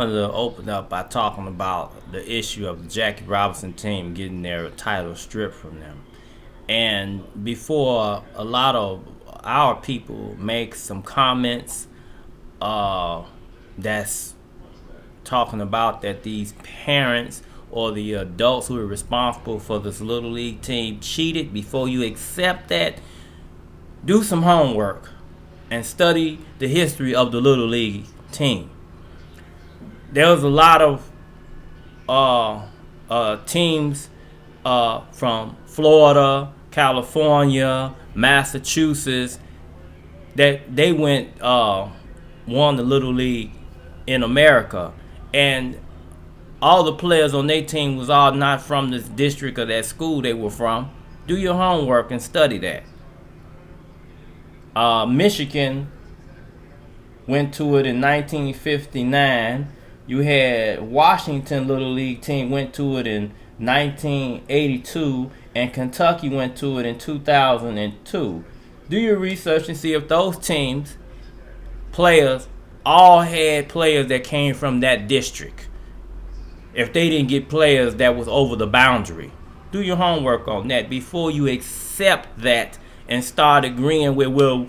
Wanted to open up by talking about the issue of the Jackie Robinson team getting their title stripped from them. And before a lot of our people make some comments that's talking about that these parents or the adults who are responsible for this little league team cheated, before you accept that, do some homework and study the history of the little league team. There was a lot of teams from Florida, California, Massachusetts that they won the little league in America, and all the players on their team was all not from this district or that school they were from. Do your homework and study that. Michigan went to it in 1959. You had Washington Little League team went to it in 1982, and Kentucky went to it in 2002. Do your research and see if those teams, players, all had players that came from that district. If they didn't get players that was over the boundary. Do your homework on that before you accept that and start agreeing with, well,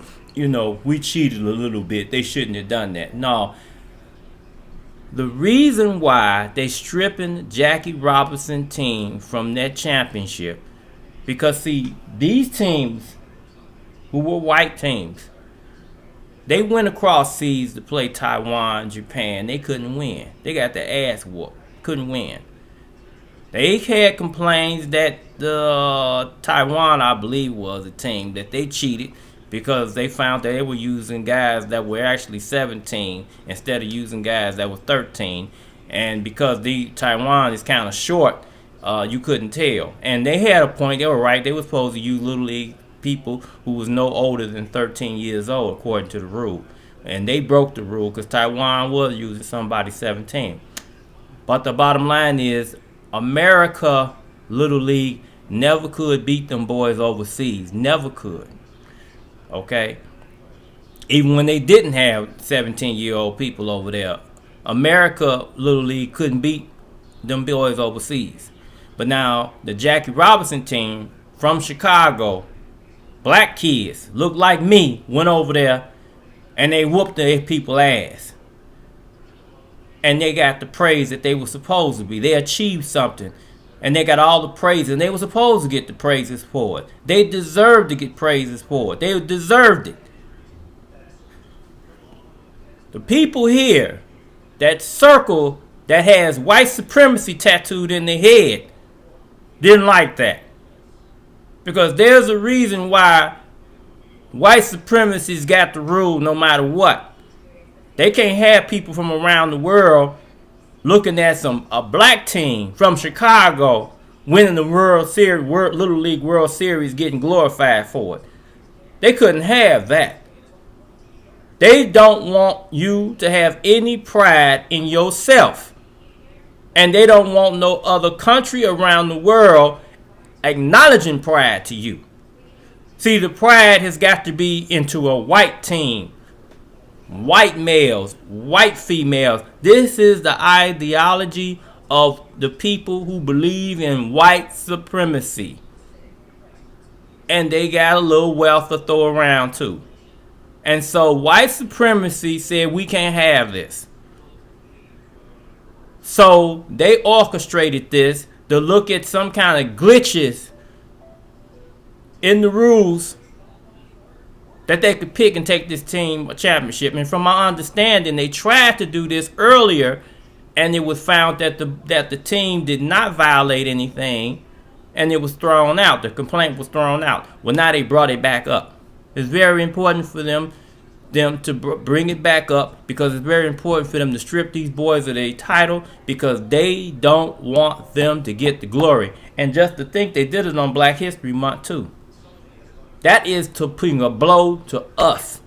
we cheated a little bit. They shouldn't have done that. No. The reason why they stripping Jackie Robinson team from that championship, because see, these teams who were white teams, they went across seas to play Taiwan, Japan. They couldn't win. They got their ass whooped. Couldn't win. They had complaints that the Taiwan, I believe, was a team that they cheated, because they found that they were using guys that were actually 17 instead of using guys that were 13. And because the Taiwan is kind of short, you couldn't tell. And they had a point. They were right. They were supposed to use little league people who was no older than 13 years old, according to the rule. And they broke the rule because Taiwan was using somebody 17. But the bottom line is, America Little League never could beat them boys overseas. Never could. Okay? Even when they didn't have 17-year-old people over there, America Little League couldn't beat them boys overseas. But now, the Jackie Robinson team from Chicago, black kids, look like me, went over there and they whooped their people ass. And they got the praise that they were supposed to be. They achieved something. And they got all the praise. And they were supposed to get the praises for it. They deserved to get praises for it. They deserved it. The people here, that circle that has white supremacy tattooed in their head, didn't like that. Because there's a reason why white supremacists got the rule no matter what. They can't have people from around the world looking at a black team from Chicago winning the Little League World Series, getting glorified for it. They couldn't have that. They don't want you to have any pride in yourself. And they don't want no other country around the world acknowledging pride to you. See, the pride has got to be into a white team. White males, white females. This is the ideology of the people who believe in white supremacy. And they got a little wealth to throw around too. And so white supremacy said we can't have this. So they orchestrated this to look at some kind of glitches in the rules that they could pick and take this team a championship. And from my understanding, they tried to do this earlier, and it was found that the team did not violate anything, and it was thrown out. The complaint was thrown out. Well, now they brought it back up. It's very important for them to bring it back up, because it's very important for them to strip these boys of their title, because they don't want them to get the glory. And just to think they did it on Black History Month too. That is to putting a blow to us,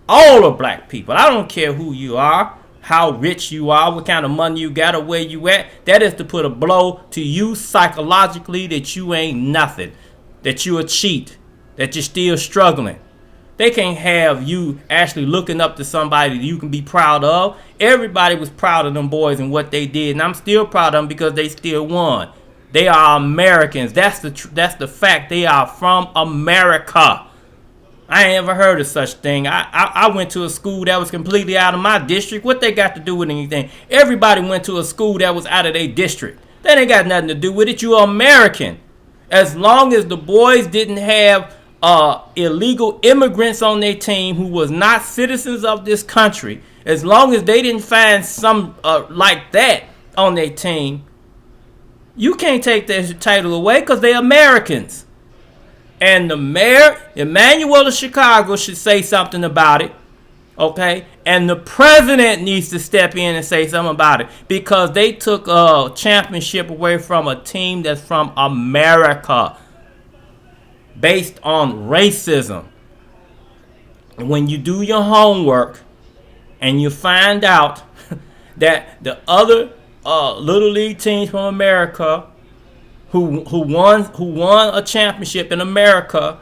all the black people. I don't care who you are, how rich you are, what kind of money you got, or where you at. That is to put a blow to you psychologically, that you ain't nothing, that you a cheat, that you're still struggling. They can't have you actually looking up to somebody that you can be proud of. Everybody was proud of them boys and what they did, and I'm still proud of them because they still won. They are Americans. That's the fact. They are from America. I ain't ever heard of such thing. I went to a school that was completely out of my district. What they got to do with anything? Everybody went to a school that was out of their district. That ain't got nothing to do with it. You're American. As long as the boys didn't have illegal immigrants on their team who was not citizens of this country, as long as they didn't find some like that on their team, you can't take their title away because they're Americans. And the mayor, Emmanuel of Chicago, should say something about it. Okay? And the president needs to step in and say something about it. Because they took a championship away from a team that's from America. Based on racism. When you do your homework and you find out that the other little league teams from America who won a championship in America,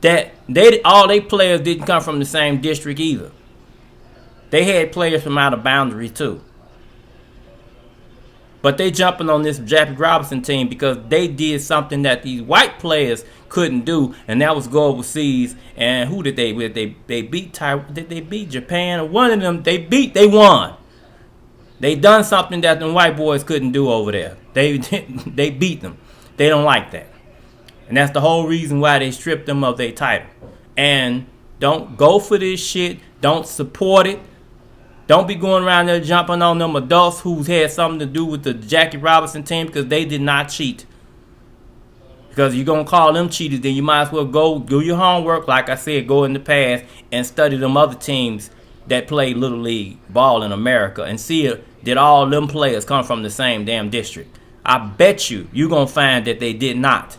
that all they players didn't come from the same district either. They had players from out of boundary too. But they jumping on this Jackie Robinson team because they did something that these white players couldn't do, and that was go overseas. And who did they beat? Did they beat Japan or one of them? They won. They done something that the white boys couldn't do over there. They beat them. They don't like that. And that's the whole reason why they stripped them of their title. And don't go for this shit. Don't support it. Don't be going around there jumping on them adults who had something to do with the Jackie Robinson team because they did not cheat. Because you're going to call them cheaters, then you might as well go do your homework, like I said, go in the past and study them other teams that played Little League ball in America and see did all them players come from the same damn district. I bet you're going to find that they did not.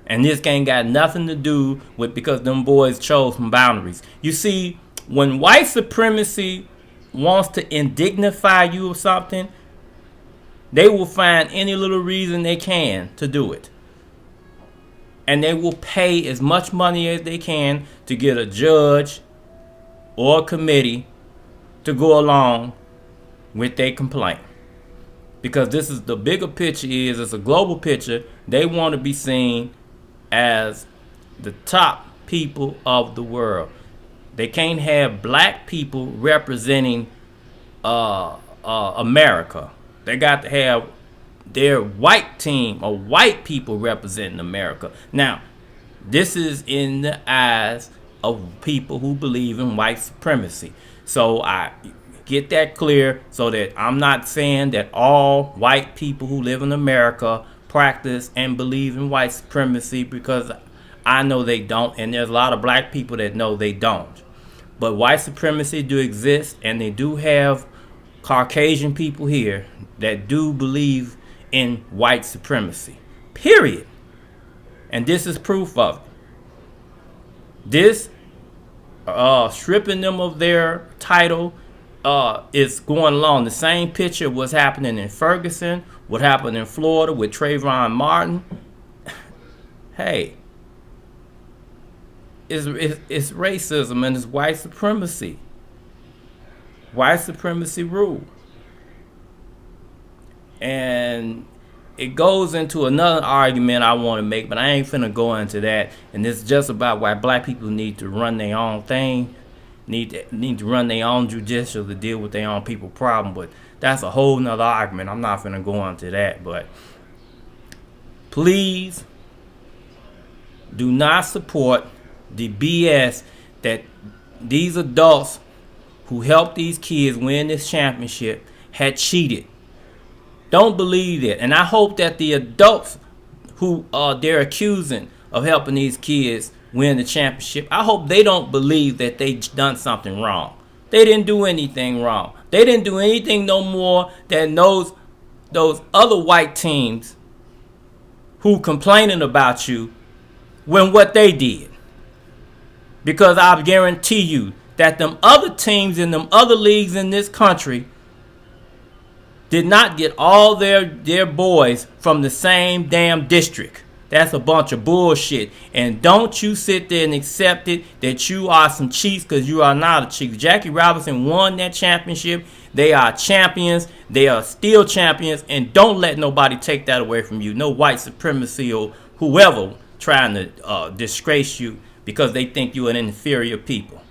And this ain't got nothing to do with because them boys chose from boundaries. You see, when white supremacy wants to indignify you or something, they will find any little reason they can to do it. And they will pay as much money as they can to get a judge or a committee to go along with their complaint. Because this is the bigger picture it's a global picture. They want to be seen as the top people of the world. They can't have black people representing America. They got to have their white team or white people representing America. Now, this is in the eyes of people who believe in white supremacy. So I get that clear so that I'm not saying that all white people who live in America practice and believe in white supremacy, because I know they don't, and there's a lot of black people that know they don't. But white supremacy do exist, and they do have Caucasian people here that do believe in white supremacy. Period. And this is proof of it. This stripping them of their title is going along. The same picture of what's happening in Ferguson, what happened in Florida with Trayvon Martin. Hey, it's racism and it's white supremacy. White supremacy rule. And it goes into another argument I want to make, but I ain't finna go into that. And it's just about why black people need to run their own thing, need to run their own judicial to deal with their own people problem. But that's a whole nother argument. I'm not finna go into that. But please do not support the BS that these adults who helped these kids win this championship had cheated. Don't believe it. And I hope that the adults who they're accusing of helping these kids win the championship, I hope they don't believe that they done something wrong. They didn't do anything wrong. They didn't do anything no more than those other white teams who complaining about you when what they did. Because I guarantee you that them other teams in them other leagues in this country did not get all their boys from the same damn district. That's a bunch of bullshit. And don't you sit there and accept it that you are some cheats, because you are not a cheat. Jackie Robinson won that championship. They are champions. They are still champions. And don't let nobody take that away from you. No white supremacy or whoever trying to disgrace you because they think you're an inferior people.